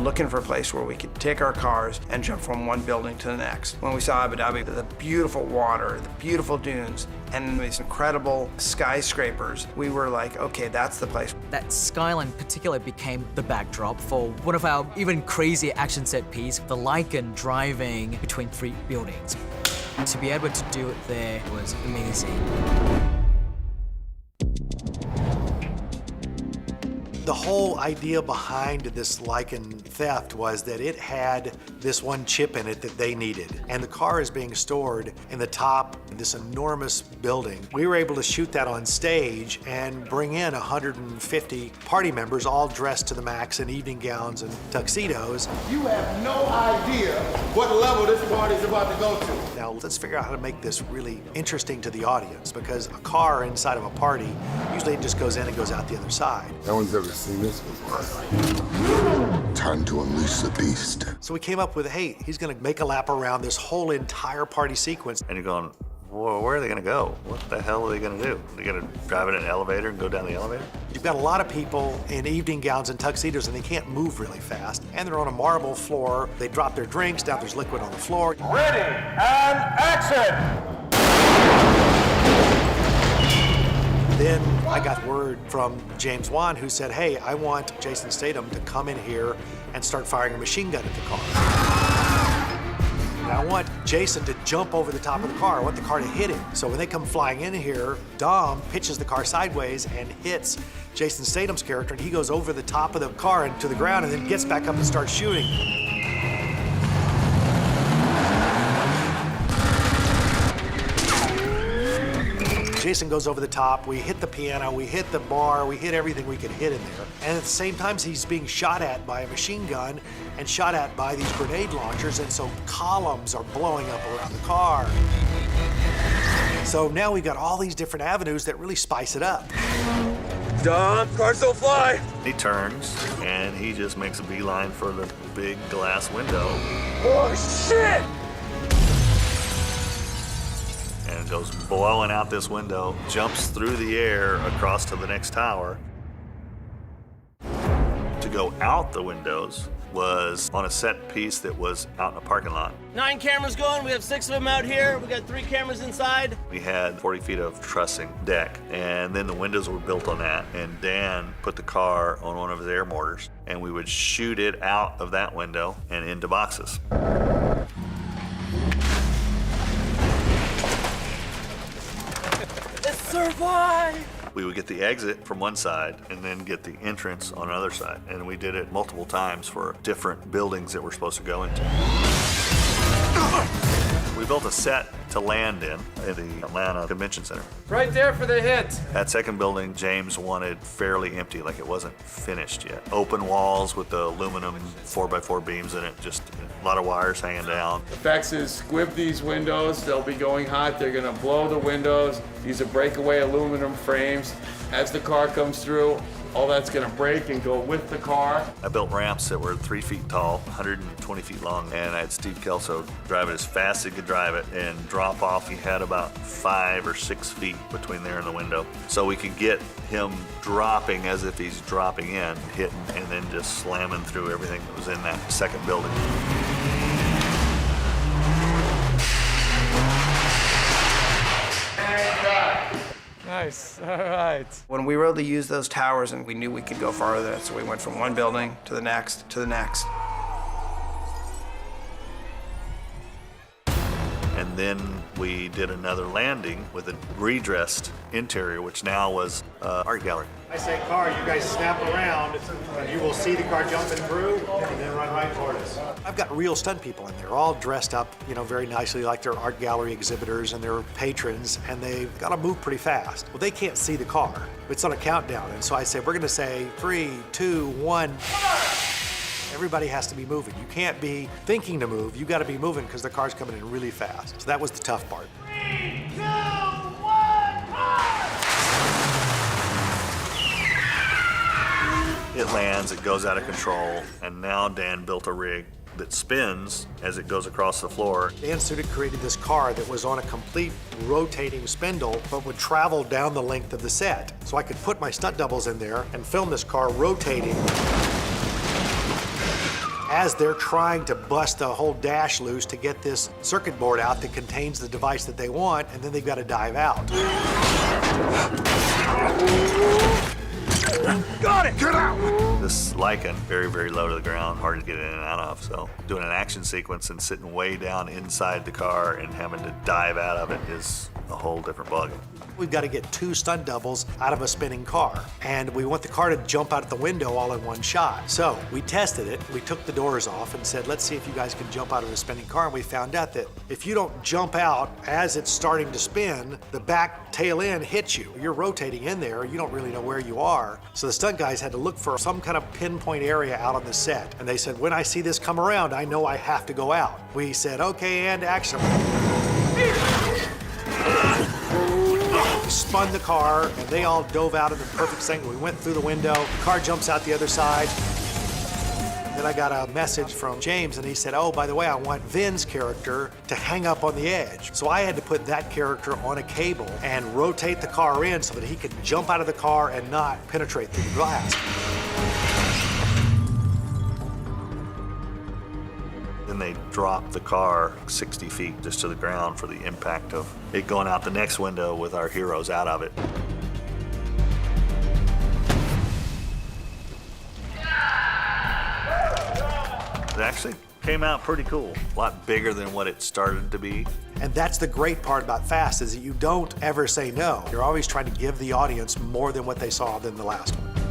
looking for a place where we could take our cars and jump from one building to the next. When we saw Abu Dhabi, the beautiful water, the beautiful dunes, and these incredible skyscrapers, we were like, okay, that's the place. That skyline in particular became the backdrop for one of our even crazier action set piece, the Lycan driving between 3 buildings. To be able to do it there was amazing. The whole idea behind this Lycan theft was that it had this one chip in it that they needed. And the car is being stored in the top of this enormous building. We were able to shoot that on stage and bring in 150 party members all dressed to the max in evening gowns and tuxedos. You have no idea what level this party's about to go to. Now let's figure out how to make this really interesting to the audience, because a car inside of a party usually it just goes in and goes out the other side. No one's ever seen this before. Time to unleash the beast. So we came up with, hey, he's gonna make a lap around this whole entire party sequence. And you're going, well, where are they gonna go? What the hell are they gonna do? Are they gonna drive in an elevator and go down the elevator? You've got a lot of people in evening gowns and tuxedos, and they can't move really fast. And they're on a marble floor. They drop their drinks, now there's liquid on the floor. Ready, and action! Then I got word from James Wan, who said, hey, I want Jason Statham to come in here and start firing a machine gun at the car. And I want Jason to jump over the top of the car. I want the car to hit him. So when they come flying in here, Dom pitches the car sideways and hits Jason Statham's character, and he goes over the top of the car and to the ground and then gets back up and starts shooting. Jason goes over the top, we hit the piano, we hit the bar, we hit everything we could hit in there. And at the same time, he's being shot at by a machine gun and shot at by these grenade launchers, and so columns are blowing up around the car. So now we've got all these different avenues that really spice it up. Dom, cars don't fly! He turns, and he just makes a beeline for the big glass window. Oh, shit! And goes blowing out this window, jumps through the air across to the next tower. To go out the windows was on a set piece that was out in a parking lot. 9 cameras going, we have 6 of them out here. We got 3 cameras inside. We had 40 feet of trussing deck, and then the windows were built on that, and Dan put the car on one of his air mortars, and we would shoot it out of that window and into boxes. Survive! We would get the exit from one side and then get the entrance on another side. And we did it multiple times for different buildings that we're supposed to go into. We built a set to land in at the Atlanta Convention Center. Right there for the hit. That second building, James wanted fairly empty, like it wasn't finished yet. Open walls with the aluminum 4x4 beams in it, just a lot of wires hanging down. The fact is, squib these windows, they'll be going hot, they're gonna blow the windows. These are breakaway aluminum frames. As the car comes through, all that's gonna break and go with the car. I built ramps that were 3 feet tall, 120 feet long, and I had Steve Kelso drive it as fast as he could drive it and drop off. He had about 5 or 6 feet between there and the window. So we could get him dropping as if he's dropping in, hitting, and then just slamming through everything that was in that second building. Nice, all right. When we were able to use those towers, and we knew we could go farther, so we went from one building to the next to the next. And then we did another landing with a redressed interior, which now was art gallery. I say car, you guys snap around, and you will see the car jumping through, and then run right toward us. I've got real stunt people in there, all dressed up, you know, very nicely like they're art gallery exhibitors and they're patrons, and they've got to move pretty fast. Well, they can't see the car. It's on a countdown, and so I say, we're gonna say 3, 2, 1. Everybody has to be moving. You can't be thinking to move, you gotta be moving because the car's coming in really fast. So that was the tough part. 3, 2, 1, It lands, it goes out of control, and now Dan built a rig that spins as it goes across the floor. Dan Sudik created this car that was on a complete rotating spindle, but would travel down the length of the set. So I could put my stunt doubles in there and film this car rotating. as they're trying to bust the whole dash loose to get this circuit board out that contains the device that they want, and then they've got to dive out. Got it! Get out! This Lycan, very, very low to the ground, hard to get in and out of. So doing an action sequence and sitting way down inside the car and having to dive out of it is a whole different bug. We've got to get 2 stunt doubles out of a spinning car, and we want the car to jump out the window all in one shot. So we tested it. We took the doors off and said, let's see if you guys can jump out of a spinning car. And we found out that if you don't jump out as it's starting to spin, the back tail end hits you. You're rotating in there. You don't really know where you are. So the stunt guys had to look for some kind of pinpoint area out on the set. And they said, when I see this come around, I know I have to go out. We said, okay, and action. We spun the car, and they all dove out in the perfect sync. We went through the window, the car jumps out the other side. Then I got a message from James, and he said, oh, by the way, I want Vin's character to hang up on the edge. So I had to put that character on a cable and rotate the car in so that he could jump out of the car and not penetrate through the glass. Then they dropped the car 60 feet just to the ground for the impact of it going out the next window with our heroes out of it. It actually came out pretty cool. A lot bigger than what it started to be. And that's the great part about Fast, is that you don't ever say no. You're always trying to give the audience more than what they saw than the last one.